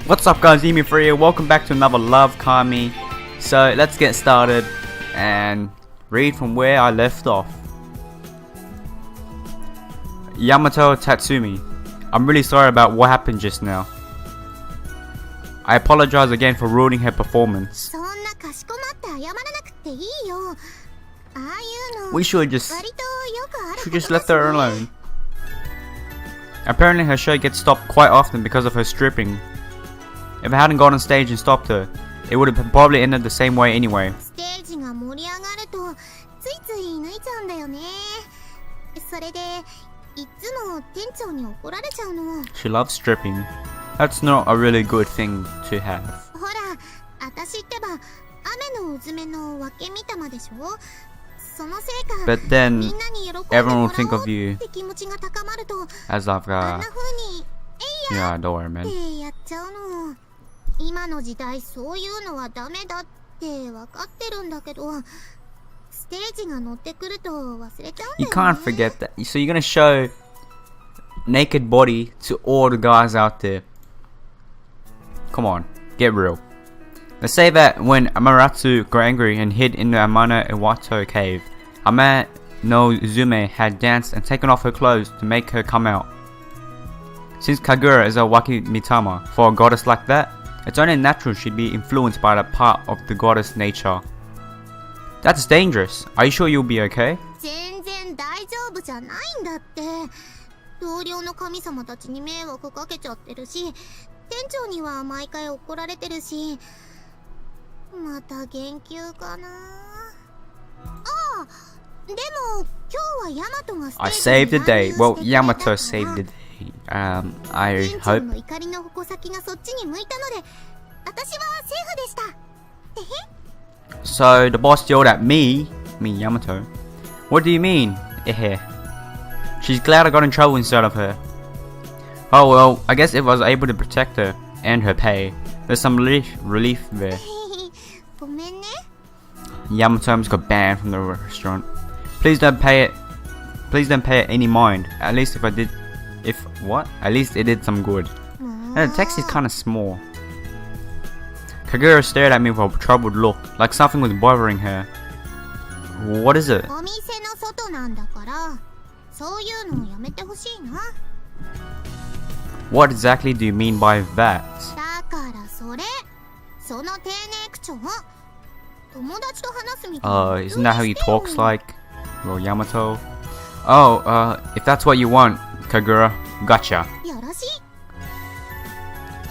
What's up guys, Emi3 here, welcome back to another LoveKami. So let's get started and read from where I left off. Yamato Tatsumi, I'm really sorry about what happened just now. I apologize again for ruining her performance. We should just let her alone. Apparently her show gets stopped quite often because of her stripping. If I hadn't gone on stage and stopped her, it would have probably ended the same way anyway. She loves stripping. That's not a really good thing to have. But then, everyone will think of you as like a... Yeah, don't worry, man. You can't forget that. So you're gonna show naked body to all the guys out there. Come on, get real. Let's say that when Amaterasu got angry and hid in the Yamato cave, Ama no Uzume had danced and taken off her clothes to make her come out. Since Kagura is a Waki Mitama for a goddess like that, it's only natural she'd be influenced by that part of the goddess nature. That's dangerous. Are you sure you'll be okay? I saved the day. Well, Yamato saved the day. I hope. So the boss yelled at me Yamato. What do you mean? She's glad I got in trouble instead of her. Oh well, I guess if I was able to protect her and her pay, there's some relief there. Yamato almost got banned from the restaurant. Please don't pay it any mind. At least if I did, at least it did some good. And the text is kinda small. Kagura stared at me with a troubled look, like something was bothering her. What is it? What exactly do you mean by that? Isn't that how he talks like? Well, Yamato. If that's what you want, Kagura, gotcha.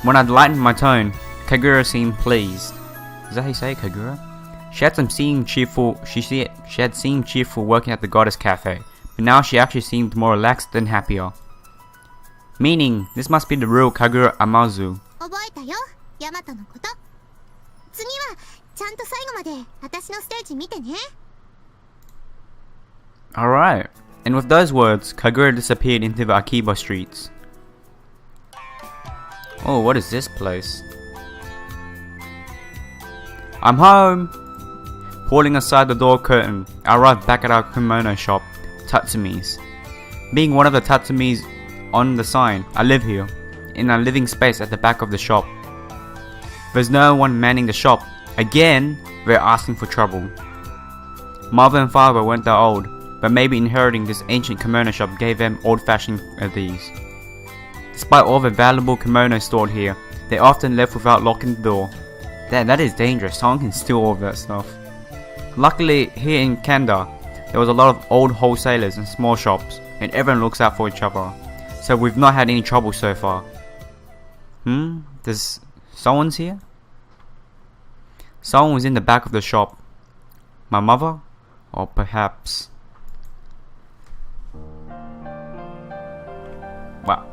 When I'd lightened my tone, Kagura seemed pleased. Is that how you say it, Kagura? She had seemed cheerful working at the Goddess Cafe, but now she actually seemed more relaxed and happier. Meaning, this must be the real Kagura Amazu. Alright, and with those words, Kagura disappeared into the Akiba streets. Oh, what is this place? I'm home! Pulling aside the door curtain, I arrived back at our kimono shop, Tatsumi's. Being one of the Tatsumi's on the sign, I live here, in a living space at the back of the shop. There's no one manning the shop. Again, they're asking for trouble. Mother and father weren't that old, but maybe inheriting this ancient kimono shop gave them old-fashioned these. Despite all the valuable kimonos stored here, they often left without locking the door. That is dangerous. Someone can steal all of that stuff. Luckily, here in Kanda, there was a lot of old wholesalers and small shops, and everyone looks out for each other. So we've not had any trouble so far. There's someone's here? Someone was in the back of the shop. My mother? Or perhaps... Wow.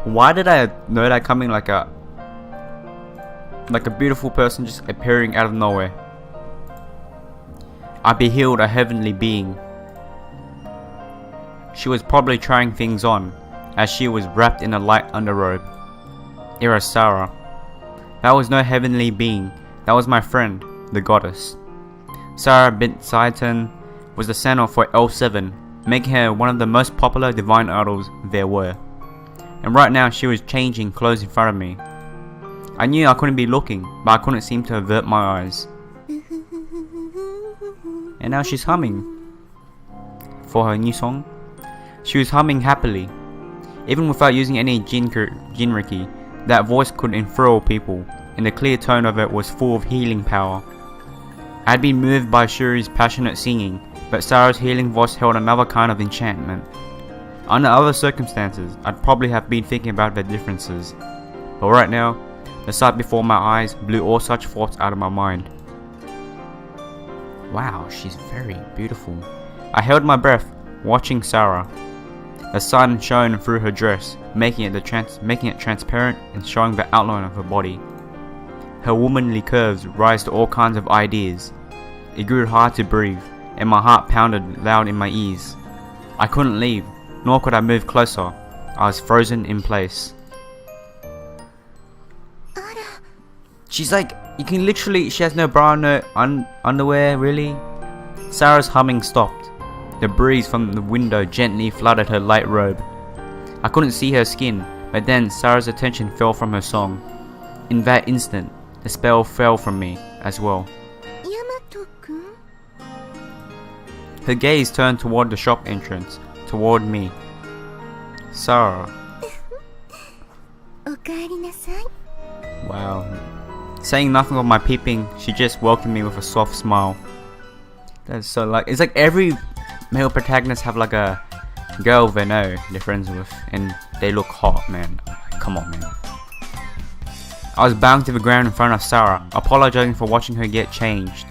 Why did I know that coming like a beautiful person just appearing out of nowhere? I beheld a heavenly being. She was probably trying things on, as she was wrapped in a light underrobe. Irasara. That was no heavenly being, that was my friend, the goddess. Sarah bint Saitan was the center for L7, making her one of the most popular divine idols there were. And right now she was changing clothes in front of me. I knew I couldn't be looking, but I couldn't seem to avert my eyes. And now she's humming. For her new song, she was humming happily. Even without using any jinriki, that voice could enthrall people, and the clear tone of it was full of healing power. I had been moved by Shuri's passionate singing, but Sarah's healing voice held another kind of enchantment. Under other circumstances, I'd probably have been thinking about the differences, but right now, the sight before my eyes blew all such thoughts out of my mind. Wow, she's very beautiful. I held my breath, watching Sarah. The sun shone through her dress, making it transparent and showing the outline of her body. Her womanly curves rise to all kinds of ideas. It grew hard to breathe, and my heart pounded loud in my ears. I couldn't leave, nor could I move closer. I was frozen in place. She's like, you can literally, she has no bra, no underwear, really? Sarah's humming stopped. The breeze from the window gently flooded her light robe. I couldn't see her skin, but then Sarah's attention fell from her song. In that instant, the spell fell from me as well. Yamato-kun? Her gaze turned toward the shop entrance, toward me. Sarah. Okaerinasai. Wow. Saying nothing of my peeping, she just welcomed me with a soft smile. That's so like, it's like every male protagonist have like a girl they know they're friends with, and they look hot, man. Come on, man. I was bowing to the ground in front of Sarah, apologizing for watching her get changed.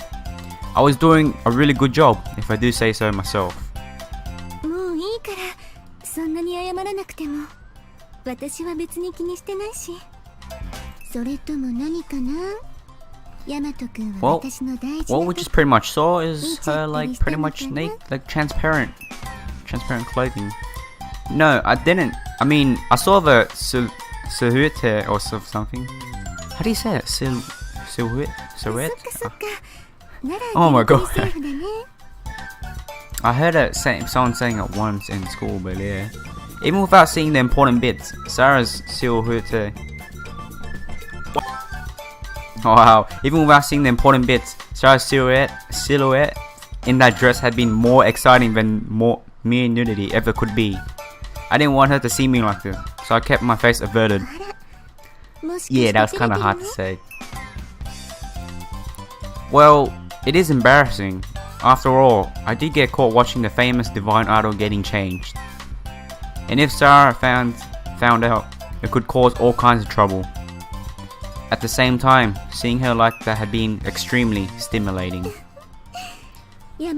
I was doing a really good job, if I do say so myself. もういいから、そんなに謝らなくても。私は別に気にしてないし。それとも何かな？ヤマト君は私の大事な。What we just pretty much saw is her like pretty much naked, like transparent clothing. No, I didn't. I mean, I saw the silhouette or something. How do you say it? Silhouette? Oh my god. I heard someone saying it once in school, but yeah. Even without seeing the important bits, Sarah's silhouette. Oh wow, even without seeing the important bits, Sarah's silhouette in that dress had been more exciting than mere nudity ever could be. I didn't want her to see me like this, so I kept my face averted. Yeah, that was kinda hard to say. Well, it is embarrassing. After all, I did get caught watching the famous divine idol getting changed. And if Sarah found out, it could cause all kinds of trouble. At the same time, seeing her like that had been extremely stimulating. The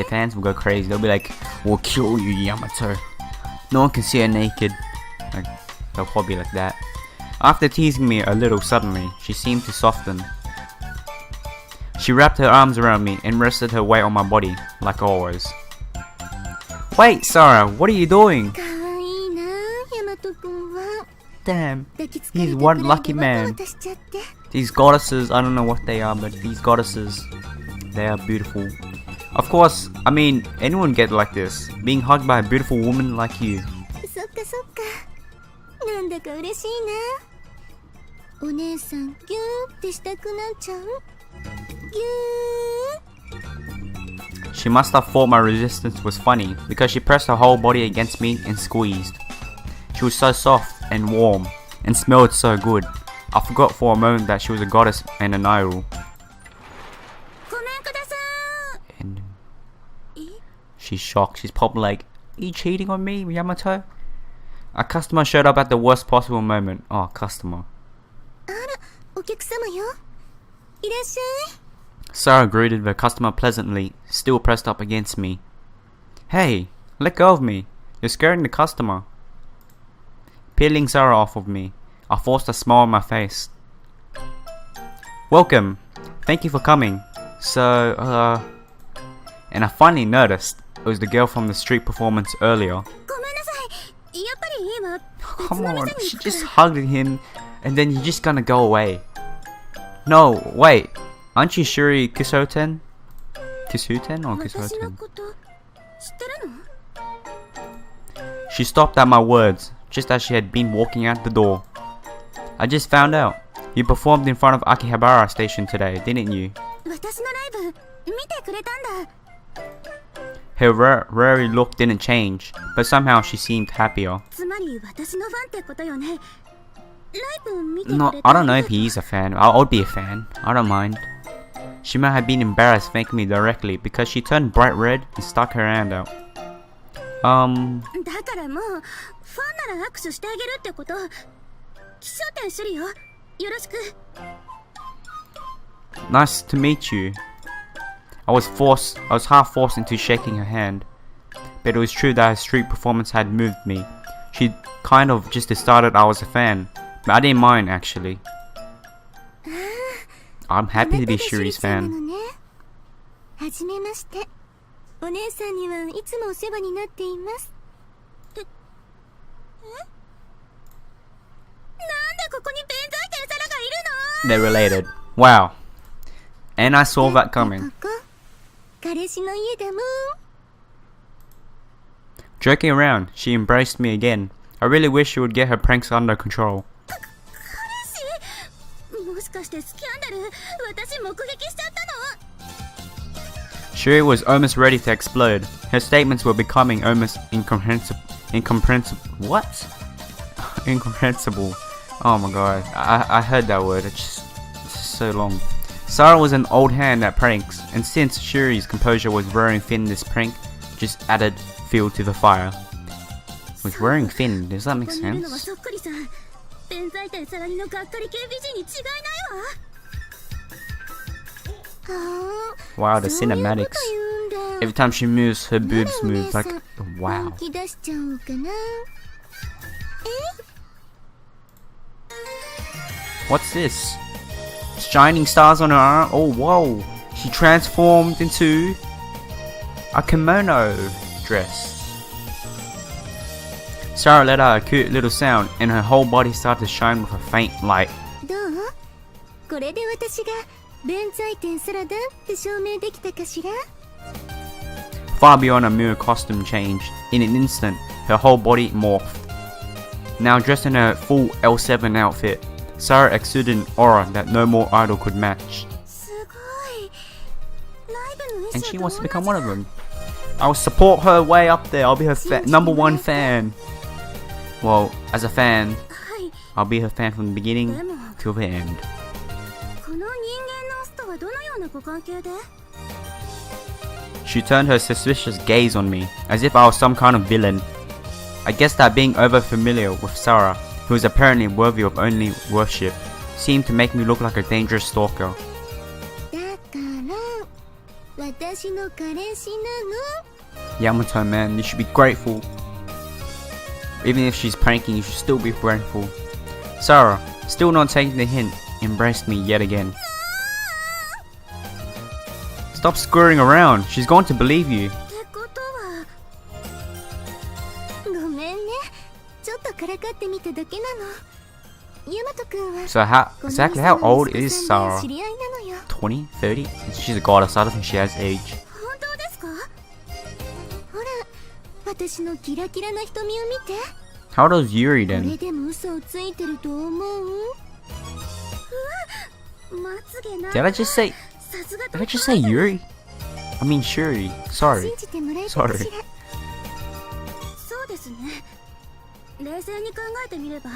fans will go crazy. They'll be like, "We'll kill you, Yamato. No one can see her naked." Like, they'll probably be like that. After teasing me a little suddenly, she seemed to soften. She wrapped her arms around me and rested her weight on my body, like always. Wait, Sarah, what are you doing? Damn, he's one lucky man. These goddesses, I don't know what they are, but these goddesses, they are beautiful. Of course, I mean, anyone get like this, being hugged by a beautiful woman like you. She must have thought my resistance was funny, because she pressed her whole body against me and squeezed. She was so soft and warm, and smelled so good. I forgot for a moment that she was a goddess and an idol. And she's shocked. She's probably like, "Are you cheating on me, Yamato?" A customer showed up at the worst possible moment. Oh, customer. Sarah greeted the customer pleasantly, still pressed up against me. "Hey, let go of me. You're scaring the customer." Peeling Sarah off of me, I forced a smile on my face. "Welcome. Thank you for coming. So, And I finally noticed it was the girl from the street performance earlier. Come on, she just hugged him and then you're just gonna go away. No, wait. Aren't you Shuri Kisuten? Kisuten or Kisuten? She stopped at my words, just as she had been walking out the door. I just found out. You performed in front of Akihabara Station today, didn't you? 私のライブ見てくれたんだ。 Her weary look didn't change, but somehow she seemed happier. つまり私のファンってことよね。ライブ見てくれ No, た I don't know if he's a fan. I'll be a fan. I don't mind. She might have been embarrassed thanking me directly because she turned bright red and stuck her hand out. だからもうファンなら握手してあげるってこと。気象点するよ。よろしく。 Nice to meet you. I was half forced into shaking her hand, but it was true that her street performance had moved me. She kind of just decided I was a fan, but I didn't mind actually. I'm happy to be Shuri's fan. はじめまして。お姉さんにはいつもお世話になっています。なんでここに弁財天皿がいるの？ They're related. Wow. And I saw that coming. 彼氏の家だもん。 Joking around, she embraced me again. I really wish she would get her pranks under control. 彼氏？もしかしてスキャンダル？私目撃しちゃったの？ Shuri was almost ready to explode. Her statements were becoming almost incomprehensible. What? Incomprehensible. Oh my god. I heard that word. It's just so long. Sarah was an old hand at pranks, and since Shuri's composure was wearing thin, this prank just added fuel to the fire. With wearing thin, does that make sense? Wow, the cinematics. Every time she moves, her boobs move like wow. What's this? Shining stars on her arm. Oh, whoa. She transformed into a kimono dress. Sarah let out a cute little sound and her whole body started to shine with a faint light. どう？これで私が弁財天サラダって証明できたかしら？ Far beyond a mere costume change, in an instant, her whole body morphed. Now dressed in her full L7 outfit, Sarah exuded an aura that no more idol could match. すごい。ライブの衣装と同じ。 And she wants to become one of them. I'll support her way up there. I'll be her number one fan. Well, as a fan, はい。 I'll be her fan from the beginning till the end. この人間のオスとはどのようなご関係で？ She turned her suspicious gaze on me, as if I was some kind of villain. I guess that being over-familiar with Sarah, who is apparently worthy of only worship, seemed to make me look like a dangerous stalker. だから私の彼氏なの？ Yamato, man, you should be grateful. Even if she's pranking, you should still be grateful. Sarah, still not taking the hint, embraced me yet again. Stop screwing around. She's going to believe you. ってことはごめんね。ちょっとからかってみただけなの。ヤマト君は So exactly how old is この Sarah? 知り合いなのよ。 20? 30? She's a goddess. I don't think she has age. 本当ですか？ほら、私のキラキラな瞳を見て。 How old is Yuri これ then? でも嘘をついてると思う？うわ、まつげな。 Did I just say さすが Did I just say Yuri? I mean Shuri. Sorry. 信じてもらえたかしら。 Sorry. そうですね。冷静に考えてみれば、あ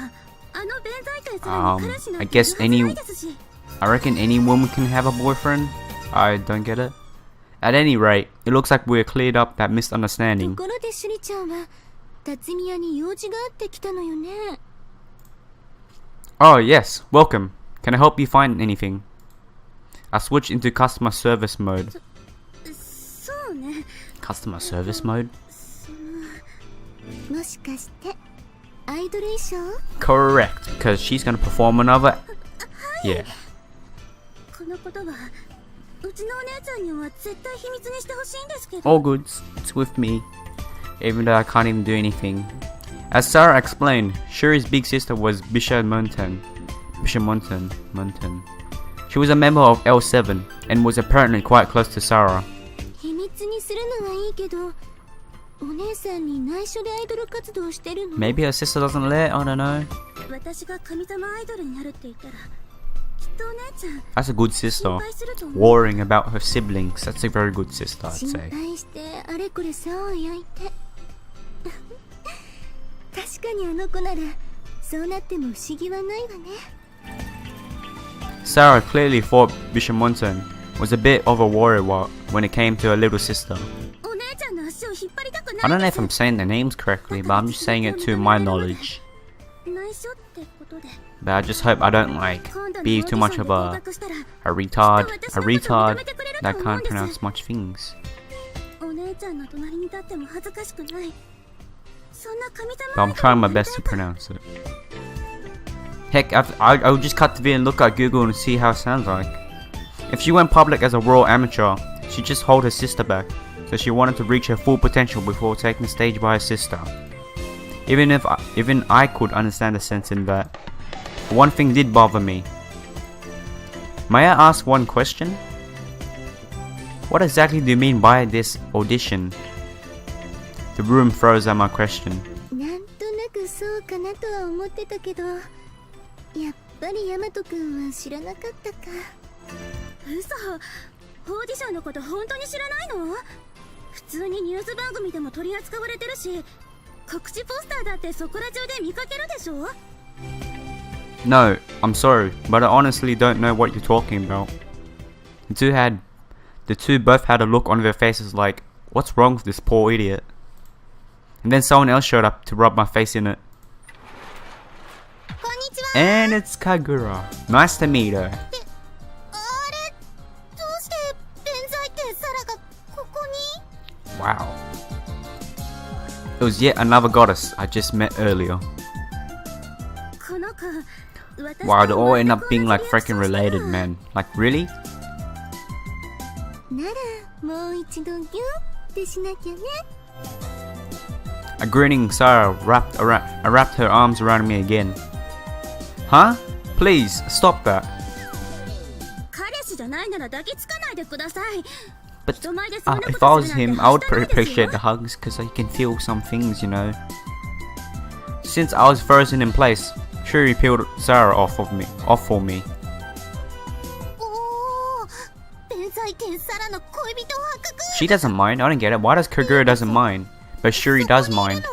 の弁財天さんに彼氏なん I てい guess るはずないですし。 I reckon any woman can have a boyfriend. I don't get it. At any rate, it looks like we're cleared up that と misunderstanding. ころでシュリちゃんは辰宮に用事があってきたのよね。 Oh yes, welcome. Can I help you find anything? I switched into customer service mode. そうね。 Customer service mode? もしかしてアイドル衣装？ Correct, because she's gonna perform another. Yeah. このことはうちのお姉ちゃんには絶対秘密にしてほしいんですけど。 All goods. It's with me. Even though I can't even do anything. As Sarah explained, Shuri's big sister was Bisha Monten. She was a member of L7 and was apparently quite close to Sarah. 秘密にするのはいいけど、お姉さんに内緒でアイドル活動してるの。 Maybe her sister doesn't let. I don't know. 私が神様アイドルになるって言ったら、きっとお姉ちゃん That's a good sister. 心配すると思う。 Worrying about her siblings. That's a very good sister, I'd 心 say. 配してあれこれ世話を焼いて。確かにあの子ならそうなっても不思議はないわね。 Sarah clearly thought Bishamonten was a bit of a warrior when it came to her little sister. お姉ちゃんの足を引っ張りたくない。 I don't know if I'm saying the names correctly, but I'm just saying it to my knowledge. 内緒ってことで。 But I just hope I don't like be too much of a retard that can't pronounce much things. お姉ちゃんの隣に立っても恥ずかしくない。そんな神様 But I'm trying my best to pronounce it. Heck, I'll just cut the video and look at Google and see how it sounds like. If she went public as a raw amateur, she'd just hold her sister back, so she wanted to reach her full potential before taking the stage by her sister. Even I could understand the sense in that. One thing did bother me. May I ask one question? What exactly do you mean by this audition? The room froze at my question. なんとなくそうかなとは思ってたけど、やっぱりヤマトくんは知らなかったか。嘘、オーディションのこと本当に知らないの？普通にニュース番組でも取り扱われてるし、告知ポスターだってそこら中で見かけるでしょ？ No, I'm sorry, but I honestly don't know what you're talking about. The two both had a look on their faces like, what's wrong with this poor idiot? And then someone else showed up to rub my face in it. And it's Kagura. Nice to meet her. Wow. It was yet another goddess I just met earlier. Wow, they all end up being like freaking related, man. Like, really? A grinning Sarah wrapped her arms around me again. Huh? Please, stop that. But if I was him, I would appreciate the hugs because I can feel some things, you know. Since I was frozen in place, Shuri peeled Sarah off for me. She doesn't mind, I don't get it. Why does Kagura doesn't mind, but Shuri does mind?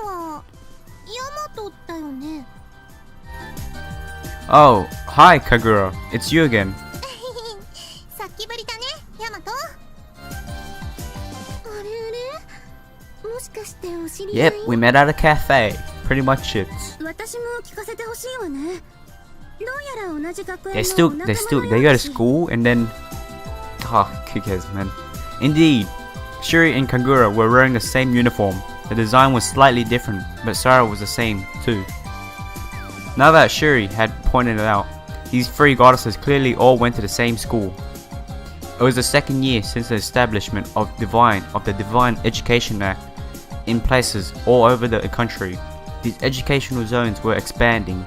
Oh, hi Kagura, it's you again. Yep, we met at a cafe. Pretty much it. They go to school and then... who cares, man. Indeed, Shuri and Kagura were wearing the same uniform. The design was slightly different, but Sarah was the same too. Now that Shuri had pointed it out, these three goddesses clearly all went to the same school. It was the second year since the establishment of the Divine Education Act in places all over the country. These educational zones were expanding.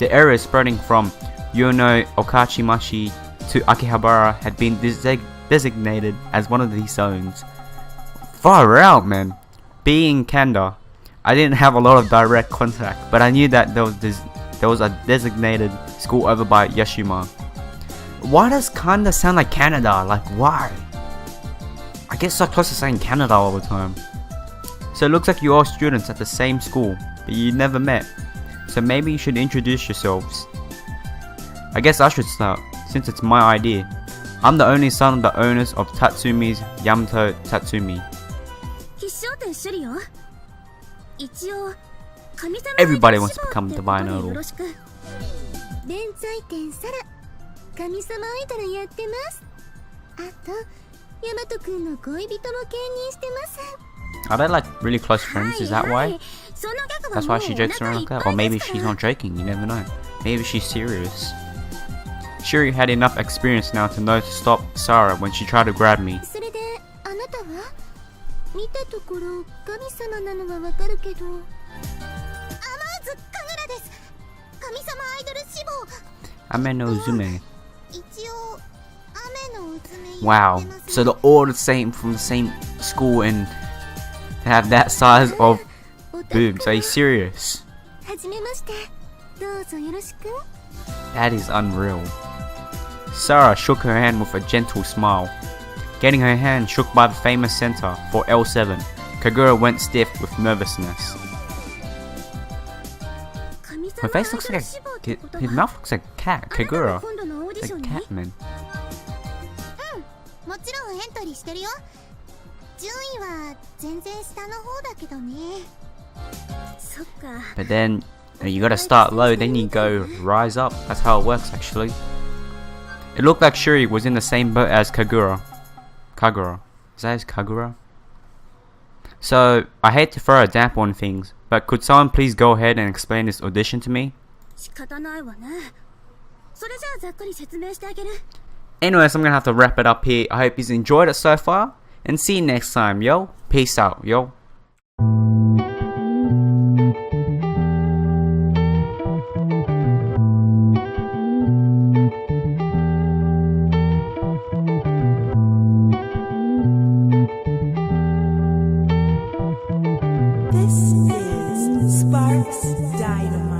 The area spreading from Yono Okachimachi to Akihabara had been designated as one of these zones. Far out, man. Being in Kanda, I didn't have a lot of direct contact, but I knew that there was a designated school over by Yashima. Why does Kanda sound like Canada? Like, why? I get so close to saying Canada all the time. So it looks like you're all students at the same school, but you never met. So maybe you should introduce yourselves. I guess I should start, since it's my idea. I'm the only son of the owners of Tatsumi's Yamato Tatsumi. Everybody wants to become divine idol. Are they like really close friends? Is that why? That's why she jokes around like that? Or maybe she's not joking, you never know. Maybe she's serious. Shuri had enough experience now to know to stop Sarah when she tried to grab me. Ame no Uzume. Wow, so they're all the same from the same school and have that size of boobs. Are you serious? はじめまして。どうぞよろしく。 That is unreal. Sarah shook her hand with a gentle smile. Getting her hand shook by the famous center for L7, Kagura went stiff with nervousness. Her face looks like his mouth looks like a cat. Kagura. Like a cat man. もちろんエントリーしてるよ。順位は全然下の方だけどね。そっか。 But then you gotta start low, then you go rise up. That's how it works actually. It looked like Shuri was in the same boat as Kagura. Kagura. Is that his Kagura? So, I hate to throw a damp on things, but could someone please go ahead and explain this audition to me? 仕方ないわね。それじゃあざっくり説明してあげる。 Anyways, I'm gonna have to wrap it up here. I hope you've enjoyed it so far, and see you next time, yo. Peace out, yo. This is Sparks Dynamite.